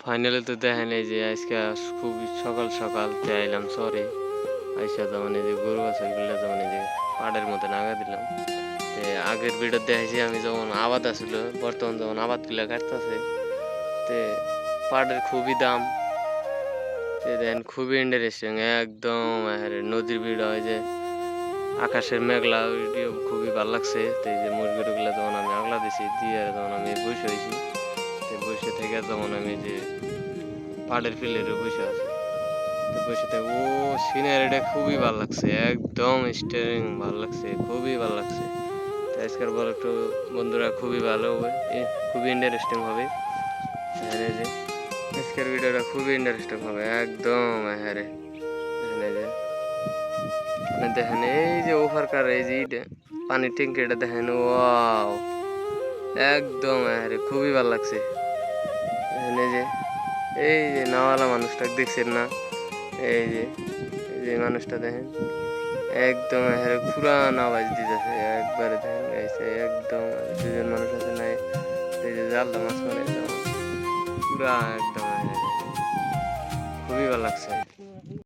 ফাইনালে তো দেখেন এই যে আজকে খুব সকাল সকাল আইলাম চরে আইসা যেমন এই যে গরু বাছুরগুলো যেমন এই যে পাড়ের মধ্যে নাগা দিলাম। আগের ভিডিও দেখাইছি আমি যখন আবাদ আসছিল, বর্তমান যখন আবাদগুলো কাটতেছে তে পাড়ের খুবই দাম। দেখেন খুবই ইন্টারেস্টিং একদম নদীর ভিড় হয় যে আকাশের মেঘলা ভিডিও খুবই ভালো লাগছে। তো এই যে মুরগিগুলো যখন আমি আগলা দিছি দিয়ে যখন আমি বসে হয়েছি বসে থেকে যখন আমি যে পাড়ের ফিল্ডের বসে আছি তো বসে থেকে ও সিনারিটা খুবই ভালো লাগছে, একদম স্টিয়ারিং ভালো লাগছে, খুবই ভালো লাগছে। তো আজকের বল একটু বন্ধুরা খুবই ভালো হবে, খুবই ইন্টারেস্টিং হবে। এই যে আজকের ভিডিওটা খুবই ইন্টারেস্টিং হবে একদম। হ্যাঁ রে দেখেন এই যে ওভারকার এই যে পানির ট্যাঙ্কিটা দেখেন, ওয়াও একদম খুবই ভালো লাগছে। এই যে নাওয়ালা মানুষটা দেখছেন না, এই যে মানুষটা দেখেন একদম পুরান আওয়াজ দিতেছে একবারে দেখেন গাইছে একদম। দুজন মানুষ আছে নাই এই যে জালটা মাছ মারে পুরা একদম খুবই ভালো লাগছে।